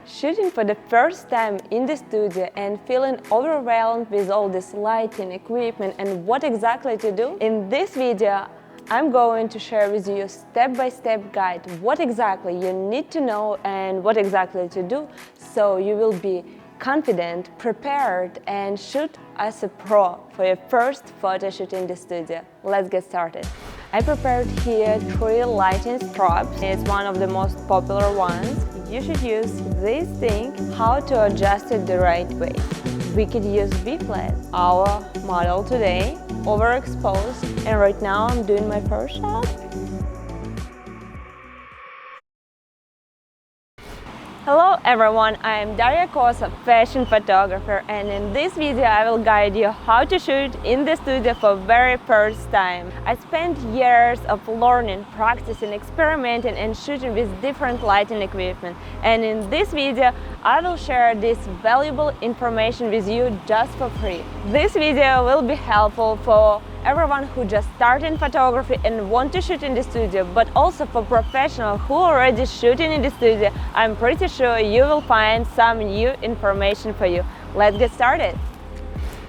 Shooting for the first time in the studio and feeling overwhelmed with all this lighting, equipment and what exactly to do? In this video, I'm going to share with you a step-by-step guide what exactly you need to know and what exactly to do, so you will be confident, prepared and shoot as a pro for your first photo shoot in the studio. Let's get started. I prepared here 3 lighting strobes. It's one of the most popular ones. You should use this thing, how to adjust it the right way. We could use V-flat, our model today, overexposed, and right now I'm doing my first shot. Hello everyone, I am Daria Koso, fashion photographer, and in this video I will guide you how to shoot in the studio for very first time. I spent years of learning, practicing, experimenting and shooting with different lighting equipment, and in this video I will share this valuable information with you just for free. This video will be helpful for everyone who just started in photography and want to shoot in the studio, but also for professionals who already shooting in the studio. I'm pretty sure you will find some new information for you. Let's get started.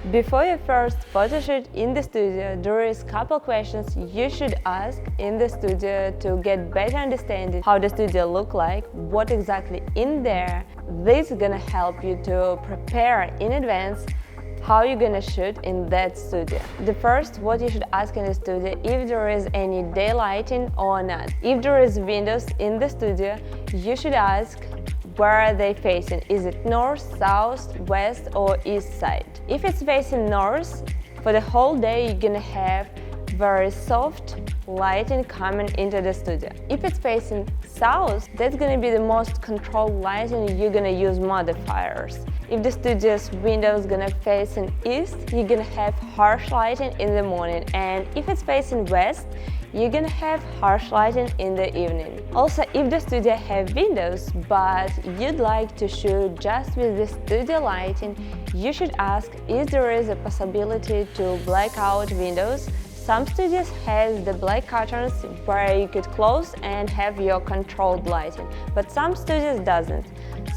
Before your first photo shoot in the studio, there is a couple questions you should ask in the studio to get better understanding how the studio look like, what exactly in there. This is gonna help you to prepare in advance how you're gonna shoot in that studio. The first, what you should ask in the studio, if there is any daylighting or not. If there is windows in the studio, you should ask where are they facing. Is it north, south, west or east side? If it's facing north, for the whole day you're gonna have very soft lighting coming into the studio. If it's facing south, that's gonna be the most controlled lighting. You're gonna use modifiers. If the studio's window is gonna facing east, you're gonna have harsh lighting in the morning, and if it's facing west, you're gonna have harsh lighting in the evening. Also, if the studio have windows, but you'd like to shoot just with the studio lighting, you should ask if there is a possibility to black out windows. Some studios have the black curtains where you could close and have your controlled lighting, but some studios doesn't,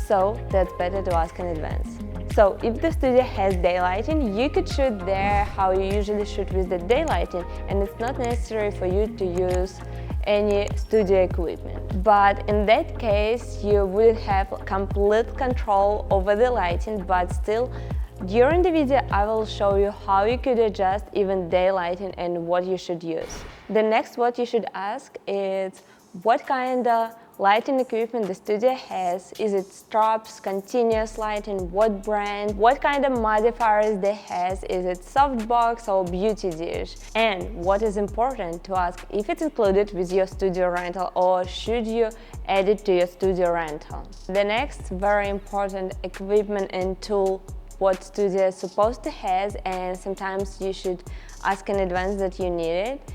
so that's better to ask in advance. So if the studio has daylighting, you could shoot there how you usually shoot with the daylighting, and it's not necessary for you to use any studio equipment. But in that case, you would have complete control over the lighting, but still, during the video I will show you how you could adjust even daylighting and what you should use. The next what you should ask is what kind of lighting equipment the studio has. Is it strobes, continuous lighting, what brand, what kind of modifiers they has, is it softbox or beauty dish, and what is important to ask if it's included with your studio rental or should you add it to your studio rental. The next very important equipment and tool what studio is supposed to have, and sometimes you should ask in advance that you need it,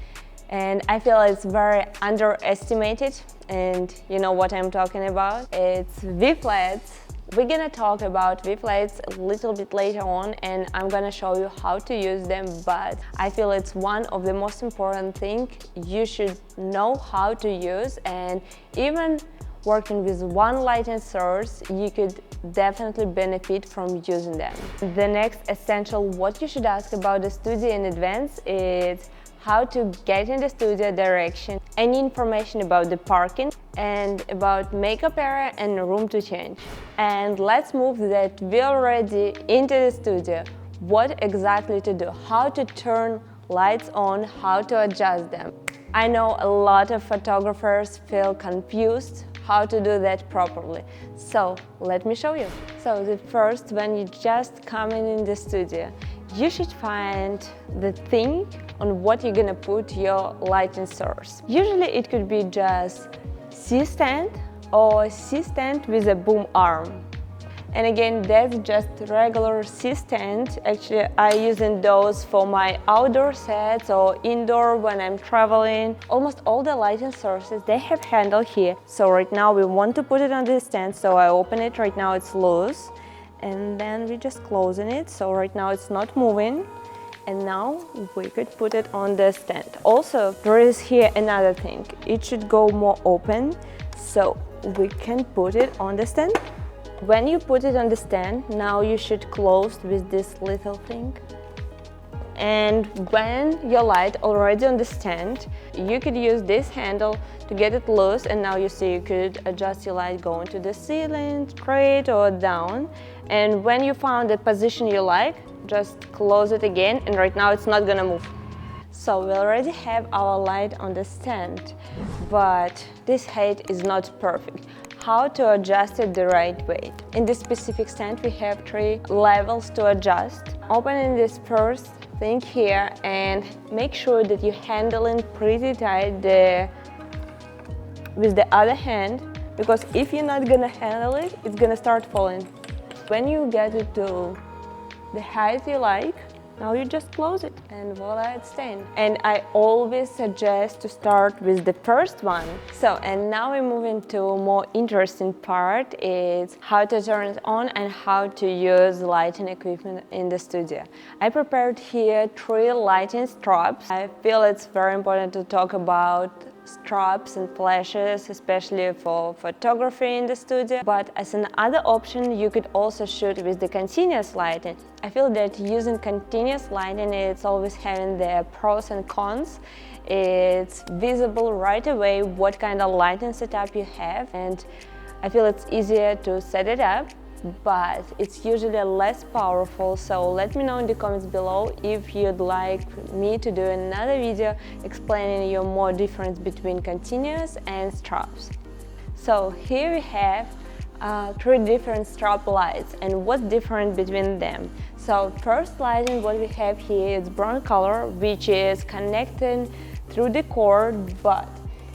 and I feel it's very underestimated, and you know what I'm talking about. It's V-flats. We're gonna talk about V-flats a little bit later on, and I'm gonna show you how to use them, but I feel it's one of the most important things you should know how to use, and even working with one lighting source, you could definitely benefit from using them. The next essential what you should ask about the studio in advance is how to get in the studio direction, any information about the parking and about makeup area and room to change. And let's move that we're already into the studio. What exactly to do, how to turn lights on, how to adjust them. I know a lot of photographers feel confused how to do that properly. So let me show you. So the first, when you just come in the studio, you should find the thing on what you're gonna put your lighting source. Usually it could be just C-stand or C-stand with a boom arm. And again, that's just regular C-stand. Actually, I using those for my outdoor sets or indoor when I'm traveling. Almost all the lighting sources, they have handle here. So right now we want to put it on this stand, so I open it. Right now it's loose. And then we just closing it. So right now it's not moving. And now we could put it on the stand. Also, there is here another thing. It should go more open. So we can put it on the stand. When you put it on the stand, now you should close with this little thing. And when your light already on the stand, you could use this handle to get it loose, and now you see you could adjust your light going to the ceiling, straight or down. And when you found the position you like, just close it again, and right now it's not gonna move. So we already have our light on the stand, but this height is not perfect. How to adjust it the right way? In this specific stand we have 3 levels to adjust. Opening this first thing here and make sure that you handle it pretty tight with the other hand, because if you're not gonna handle it, it's gonna start falling. When you get it to the height you like, now you just close it and voila, it's staying. And I always suggest to start with the first one. So, and now we move into a more interesting part, is how to turn it on and how to use lighting equipment in the studio. I prepared here 3 lighting strobes. I feel it's very important to talk about strobes and flashes, especially for photography in the studio. But as another option, you could also shoot with the continuous lighting. I feel that using continuous lighting, it's always having the pros and cons. It's visible right away what kind of lighting setup you have, and I feel it's easier to set it up, but it's usually less powerful. So let me know in the comments below if you'd like me to do another video explaining you more difference between continuous and strobes. So here we have 3 different strobe lights and what's different between them. So first lighting, what we have here is brown color, which is connecting through the cord, but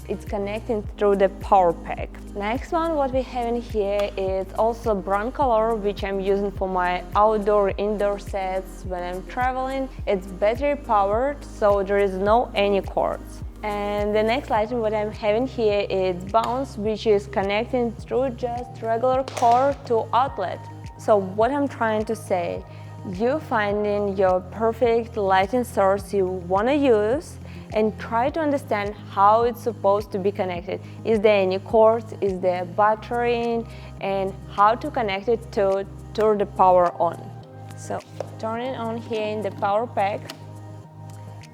it's connecting through the power pack. Next one, what we have in here is also brown color, which I'm using for my outdoor, indoor sets when I'm traveling. It's battery powered, so there is no any cords. And the next lighting, what I'm having here is bounce, which is connecting through just regular cord to outlet. So what I'm trying to say, you finding your perfect lighting source you want to use and try to understand how it's supposed to be connected. Is there any cords, is there battery, and how to connect it to turn the power on. So turn it on here in the power pack,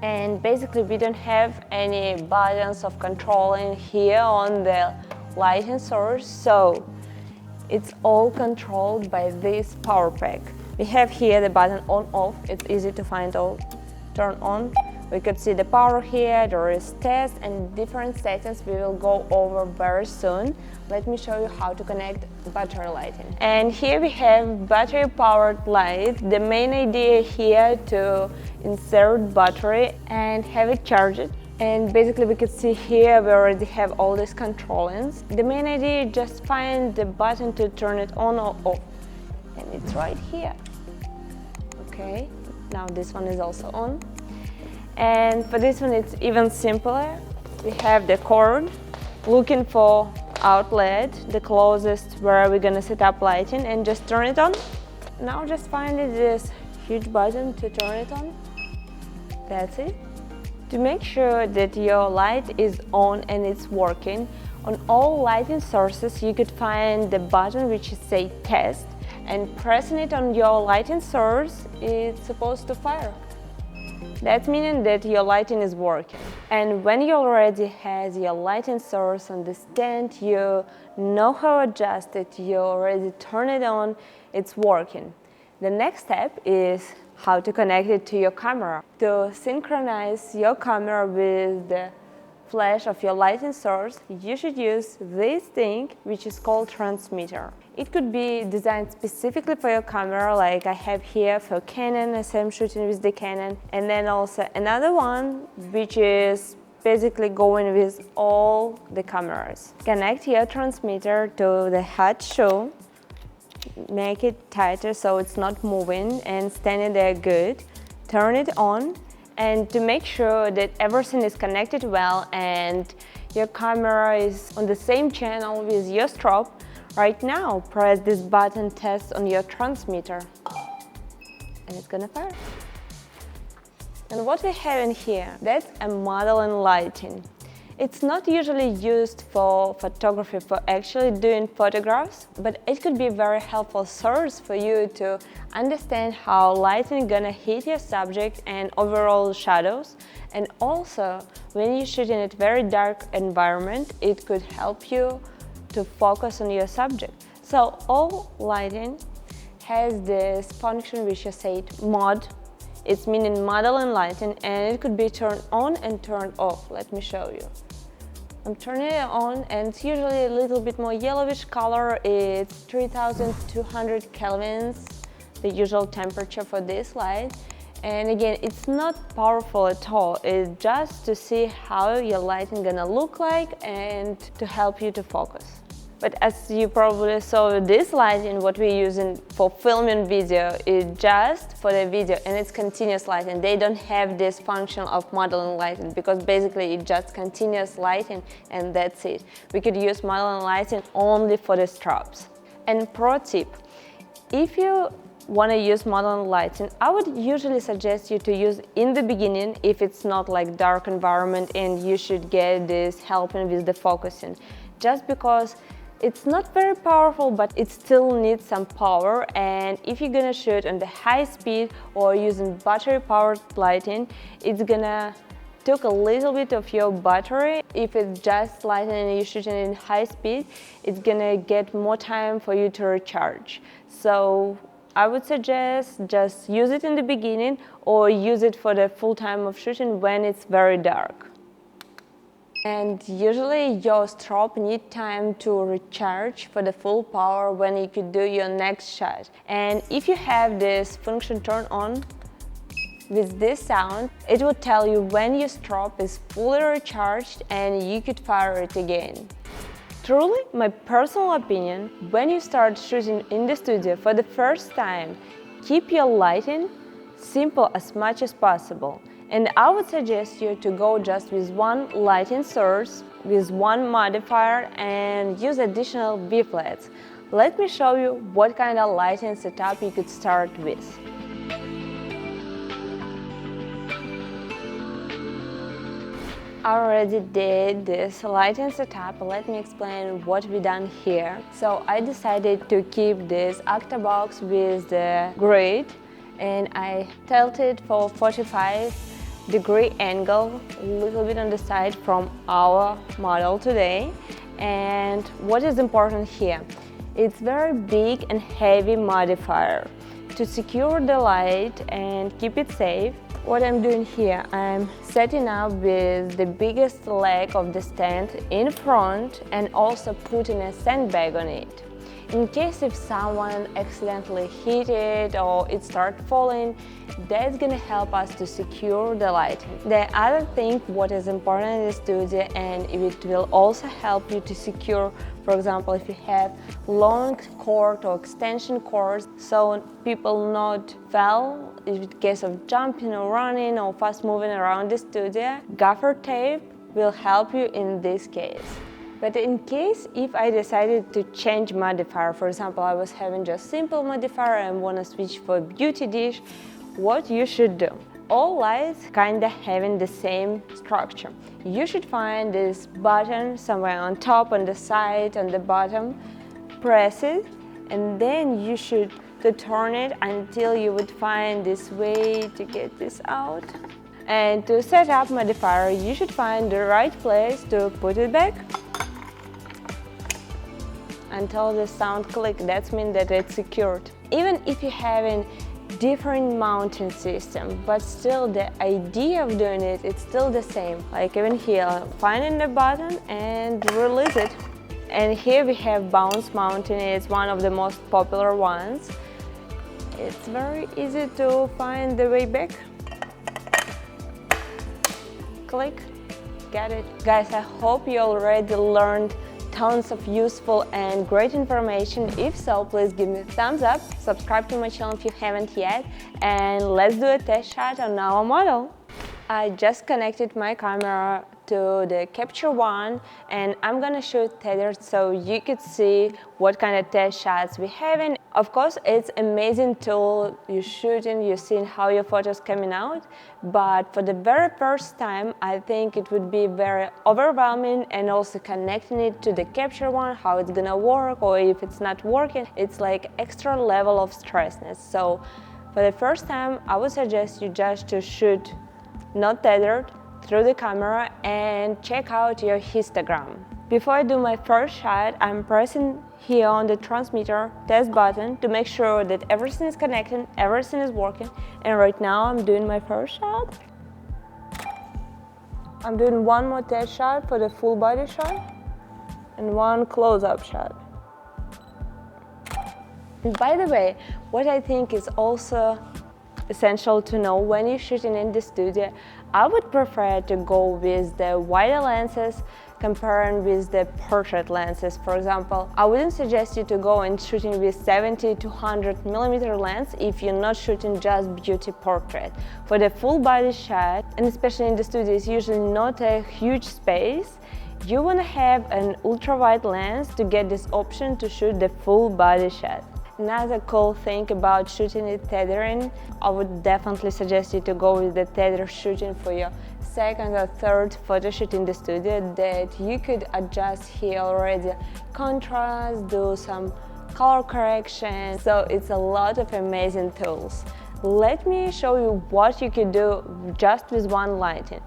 and basically we don't have any buttons of controlling here on the lighting source, so it's all controlled by this power pack. We have here the button on off, it's easy to find all. Turn on. We could see the power here, there is test and different settings we will go over very soon. Let me show you how to connect battery lighting. And here we have battery powered light. The main idea here to insert battery and have it charged. And basically we could see here we already have all these controls. The main idea is just find the button to turn it on or off. And it's right here. Okay, now this one is also on. And for this one it's even simpler. We have the cord, looking for outlet, the closest where we're gonna set up lighting, and just turn it on. Now just find this huge button to turn it on. That's it. To make sure that your light is on and it's working, on all lighting sources you could find the button which is say test, and pressing it on your lighting source it's supposed to fire. That's meaning that your lighting is working. And when you already have your lighting source on the stand, you know how to adjust it, you already turn it on, it's working. The next step is how to connect it to your camera. To synchronize your camera with the flash of your lighting source, you should use this thing, which is called transmitter. It could be designed specifically for your camera, like I have here for Canon, as I'm shooting with the Canon. And then also another one, which is basically going with all the cameras. Connect your transmitter to the hot shoe, make it tighter so it's not moving and standing there good. Turn it on, and to make sure that everything is connected well and your camera is on the same channel with your strobe, right now press this button test on your transmitter and it's gonna fire. And what we have in here, that's a modeling lighting. It's not usually used for photography, for actually doing photographs, but it could be a very helpful source for you to understand how lighting gonna hit your subject and overall shadows. And also, when you shoot in a very dark environment, it could help you to focus on your subject. So all lighting has this function which is said mod. It's meaning model and lighting, and it could be turned on and turned off. Let me show you. I'm turning it on, and it's usually a little bit more yellowish color. It's 3200 kelvins, the usual temperature for this light. And again, it's not powerful at all. It's just to see how your lighting gonna look like and to help you to focus. But as you probably saw, this lighting, what we're using for filming video, is just for the video, and it's continuous lighting. They don't have this function of modeling lighting, because basically it's just continuous lighting and that's it. We could use modeling lighting only for the strobes. And pro tip, if you want to use modeling lighting, I would usually suggest you to use in the beginning if it's not like dark environment and you should get this helping with the focusing. Just because it's not very powerful, but it still needs some power, and if you're gonna shoot on the high speed or using battery powered lighting, it's gonna take a little bit of your battery. If it's just lighting and you're shooting in high speed, it's gonna get more time for you to recharge. So I would suggest just use it in the beginning or use it for the full time of shooting when it's very dark. And usually your strobe need time to recharge for the full power when you could do your next shot. And if you have this function turned on with this sound, it will tell you when your strobe is fully recharged and you could fire it again. Truly, my personal opinion, when you start shooting in the studio for the first time, keep your lighting simple as much as possible. And I would suggest you to go just with one lighting source, with one modifier, and use additional V-flats. Let me show you what kind of lighting setup you could start with. I already did this lighting setup. Let me explain what we done here. So I decided to keep this octabox with the grid, and I tilted for 45-degree angle, a little bit on the side from our model today. And what is important here? It's very big and heavy modifier. To secure the light and keep it safe, what I'm doing here, I'm setting up with the biggest leg of the stand in front and also putting a sandbag on it. In case if someone accidentally hit it or it starts falling, that's gonna help us to secure the lighting. The other thing what is important in the studio, and it will also help you to secure, for example, if you have long cord or extension cords, so people not fall in case of jumping or running or fast moving around the studio, gaffer tape will help you in this case. But in case if I decided to change modifier, for example, I was having just simple modifier and want to switch for beauty dish, what you should do? All lights kinda having the same structure. You should find this button somewhere on top, on the side, on the bottom, press it, and then you should to turn it until you would find this way to get this out. And to set up modifier, you should find the right place to put it back until the sound click. That means that it's secured. Even if you're having different mounting system, but still the idea of doing it, it's still the same. Like even here, finding the button and release it. And here we have bounce mounting. It's one of the most popular ones. It's very easy to find the way back. Click, get it. Guys, I hope you already learned tons of useful and great information. If so, please give me a thumbs up, subscribe to my channel if you haven't yet, and let's do a test shot on our model. I just connected my camera to the capture one, and I'm gonna shoot tethered so you could see what kind of test shots we have. And of course, it's amazing tool. You're shooting, you're seeing how your photos coming out, but for the very first time, I think it would be very overwhelming, and also connecting it to the capture one, how it's gonna work, or if it's not working, it's like extra level of stressness. So for the first time, I would suggest you just to shoot not tethered through the camera and check out your histogram. Before I do my first shot, I'm pressing here on the transmitter test button to make sure that everything is connecting, everything is working. And right now I'm doing my first shot. I'm doing one more test shot for the full body shot and one close-up shot. And by the way, what I think is also essential to know when you're shooting in the studio, I would prefer to go with the wider lenses comparing with the portrait lenses. For example, I wouldn't suggest you to go and shooting with 70 to 100 millimeter lens if you're not shooting just beauty portrait. For the full body shot, and especially in the studio, it's usually not a huge space. You want to have an ultra wide lens to get this option to shoot the full body shot. Another cool thing about shooting it tethering, I would definitely suggest you to go with the tether shooting for your second or third photo shoot in the studio, that you could adjust here already contrast, do some color correction. So it's a lot of amazing tools. Let me show you what you could do just with one lighting.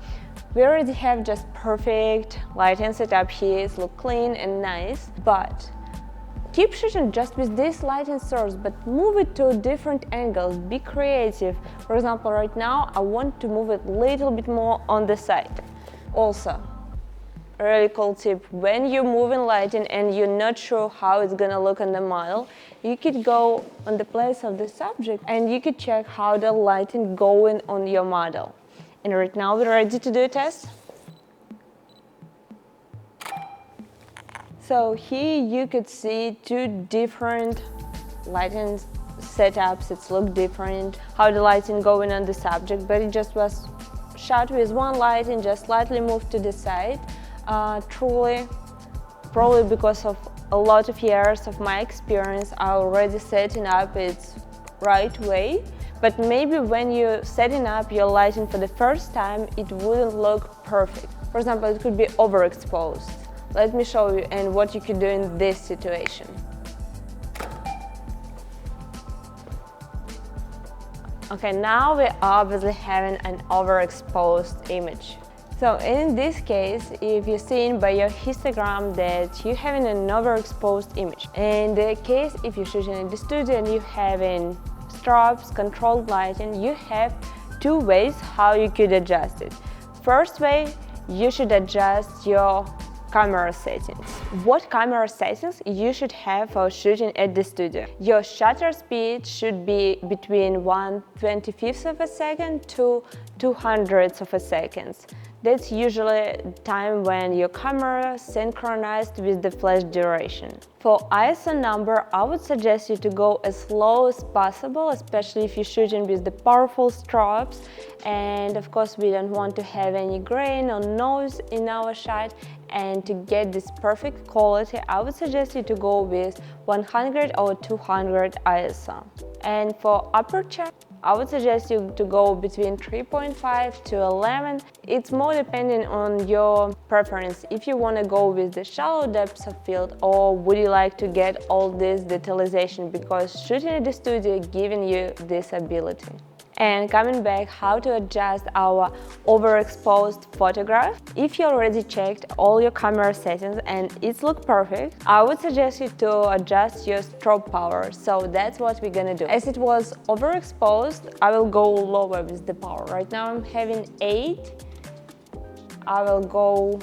We already have just perfect lighting setup here, it looks clean and nice, but keep shooting just with this lighting source, but move it to different angles, be creative. For example, right now I want to move it a little bit more on the side. Also, a really cool tip, when you're moving lighting and you're not sure how it's gonna look on the model, you could go on the place of the subject and you could check how the lighting going on your model. And right now we're ready to do a test. So here you could see two different lighting setups. It's look different, how the lighting going on the subject, but it just was shot with one lighting, just slightly moved to the side. Truly, probably because of a lot of years of my experience, I already setting up its right way. But maybe when you're setting up your lighting for the first time, it wouldn't look perfect. For example, it could be overexposed. Let me show you and what you could do in this situation. Okay, now we're obviously having an overexposed image. So in this case, if you're seeing by your histogram that you're having an overexposed image. In the case, if you're shooting in the studio and you're having strobes, controlled lighting, you have two ways how you could adjust it. First way, you should adjust your camera settings. What camera settings you should have for shooting at the studio? Your shutter speed should be between 1/25th of a second to 200ths of a second. That's usually time when your camera synchronized with the flash duration. For ISO number, I would suggest you to go as slow as possible, especially if you're shooting with the powerful strobes. And of course, we don't want to have any grain or noise in our shot. And to get this perfect quality, I would suggest you to go with 100 or 200 ISO. And for aperture, I would suggest you to go between 3.5 to 11. It's more depending on your preference. If you want to go with the shallow depths of field, or would you like to get all this detalization, because shooting at the studio giving you this ability. And coming back, how to adjust our overexposed photograph. If you already checked all your camera settings and it's look perfect, I would suggest you to adjust your strobe power. So that's what we're gonna do. As it was overexposed, I will go lower with the power. Right now I'm having 8. I will go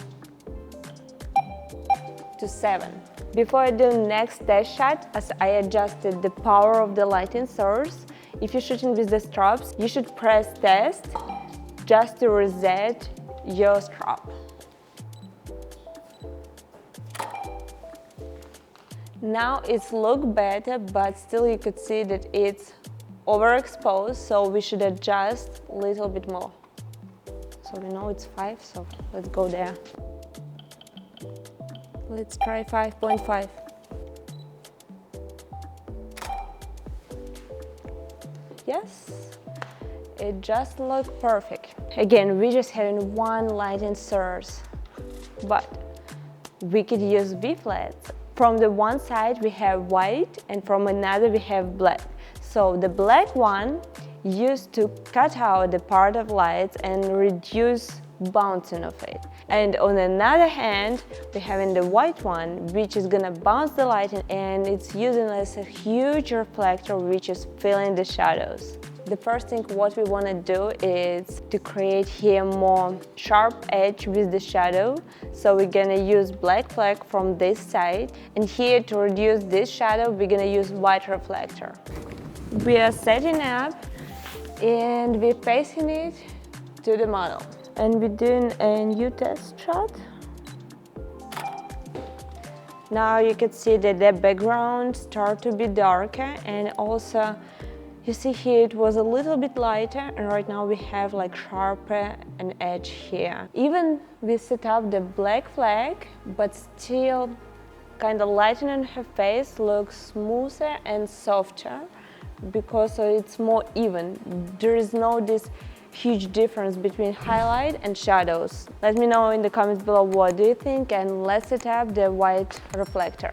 to 7. Before I do next test shot, as I adjusted the power of the lighting source, if you're shooting with the strobes, you should press test just to reset your strobe. Now it's look better, but still you could see that it's overexposed, so we should adjust a little bit more. so we know it's 5, so let's go there. Let's try 5.5. Yes, it just looks perfect. Again, we're just having one lighting source, but we could use B-flats. From the one side we have white and from another we have black. So the black one used to cut out the part of lights and reduce bouncing of it. And on another hand, we have in the white one, which is gonna bounce the lighting, and it's using as a huge reflector which is filling the shadows. The first thing what we want to do is to create here more sharp edge with the shadow. So we're gonna use black flag from this side, and here to reduce this shadow we're gonna use white reflector. We are setting up and we're pasting it to the model. And we're doing a new test shot. Now you can see that the background starts to be darker, and also you see here it was a little bit lighter, and right now we have like sharper an edge here. Even we set up the black flag, but still kind of lighting on her face looks smoother and softer because it's more even. There is no this huge difference between highlight and shadows. Let me know in the comments below what do you think, and let's set up the white reflector.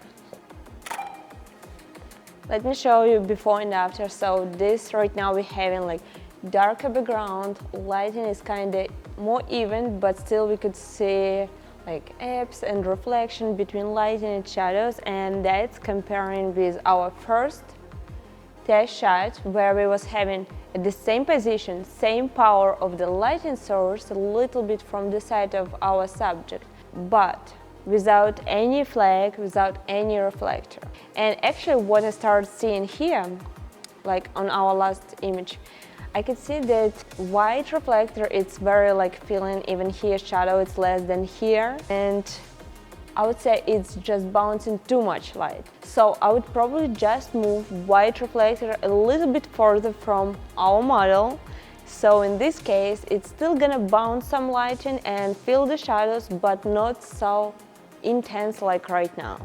Let me show you before and after. So this right now we're having like darker background, lighting is kind of more even, but still we could see like ebbs and reflection between lighting and shadows, and that's comparing with our first test shot where we was having at the same position, same power of the lighting source a little bit from the side of our subject, but without any flag, without any reflector. And actually what I started seeing here, like on our last image, I could see that white reflector, it's very like feeling even here shadow, it's less than here, and I would say it's just bouncing too much light. So I would probably just move white reflector a little bit further from our model. So in this case, it's still gonna bounce some lighting and fill the shadows, but not so intense like right now.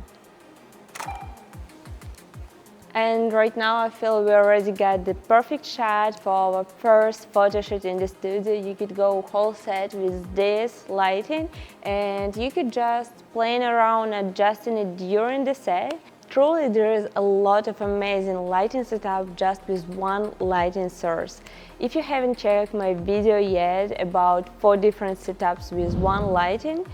And right now I feel we already got the perfect shot for our first photo shoot in the studio. You could go whole set with this lighting, and you could just playing around adjusting it during the set. Truly there is a lot of amazing lighting setup just with one lighting source. If you haven't checked my video yet about 4 different setups with one lighting,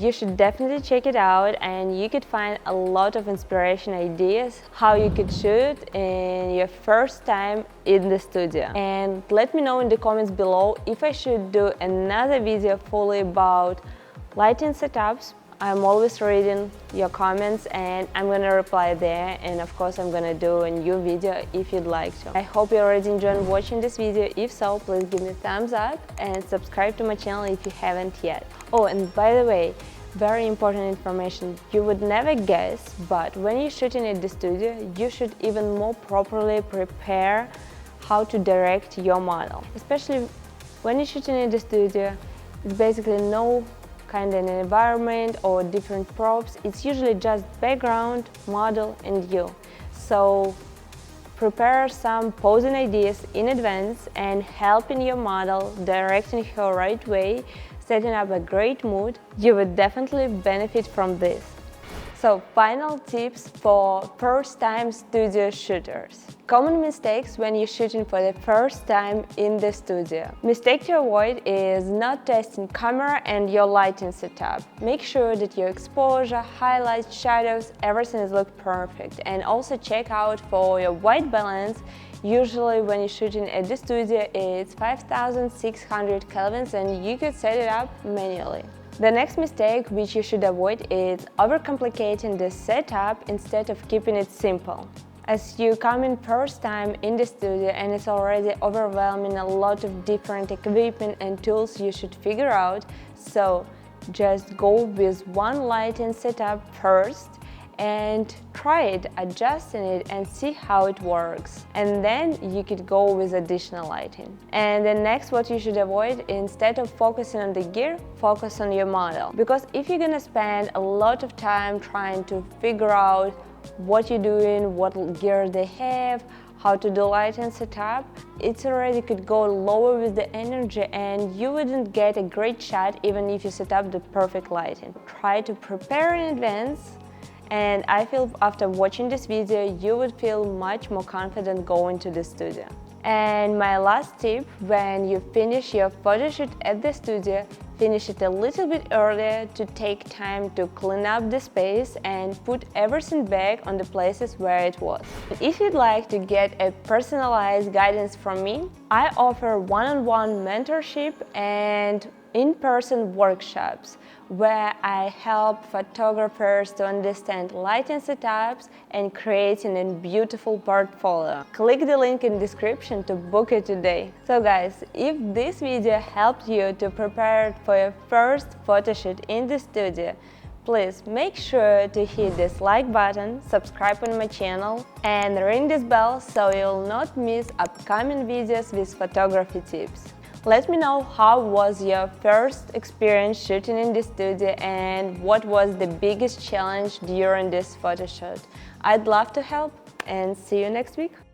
you should definitely check it out, and you could find a lot of inspiration ideas how you could shoot in your first time in the studio. And let me know in the comments below if I should do another video fully about lighting setups. I'm always reading your comments and I'm gonna reply there, and of course I'm gonna do a new video if you'd like to. I hope you already enjoyed watching this video. If so, please give me a thumbs up and subscribe to my channel if you haven't yet. Oh, and by the way, very important information, you would never guess, but when you're shooting at the studio, you should even more properly prepare how to direct your model. Especially when you're shooting in the studio, it's basically no kind of an environment or different props. It's usually just background, model and you. So prepare some posing ideas in advance and helping your model, directing her right way, setting up a great mood. You would definitely benefit from this. So final tips for first-time studio shooters. Common mistakes when you're shooting for the first time in the studio. Mistake to avoid is not testing camera and your lighting setup. Make sure that your exposure, highlights, shadows, everything is look perfect. And also check out for your white balance. Usually when you're shooting at the studio, it's 5600 kelvins and you could set it up manually. The next mistake which you should avoid is overcomplicating the setup instead of keeping it simple. As you come in first time in the studio and it's already overwhelming, a lot of different equipment and tools you should figure out, so just go with one lighting setup first and try it, adjusting it and see how it works. And then you could go with additional lighting. And then next, what you should avoid, instead of focusing on the gear, focus on your model. Because if you're gonna spend a lot of time trying to figure out what you're doing, what gear they have, how to do lighting setup, it already could go lower with the energy and you wouldn't get a great shot even if you set up the perfect lighting. Try to prepare in advance, and I feel after watching this video you would feel much more confident going to the studio. And my last tip, when you finish your photo shoot at the studio, finish it a little bit earlier to take time to clean up the space and put everything back on the places where it was. If you'd like to get a personalized guidance from me, I offer one-on-one mentorship and in-person workshops where I help photographers to understand lighting setups and creating a beautiful portfolio. Click the link in the description to book it today. So guys, if this video helped you to prepare for your first photo shoot in the studio, please make sure to hit this like button, subscribe on my channel and ring this bell so you'll not miss upcoming videos with photography tips. Let me know how was your first experience shooting in the studio and what was the biggest challenge during this photo shoot. I'd love to help, and see you next week.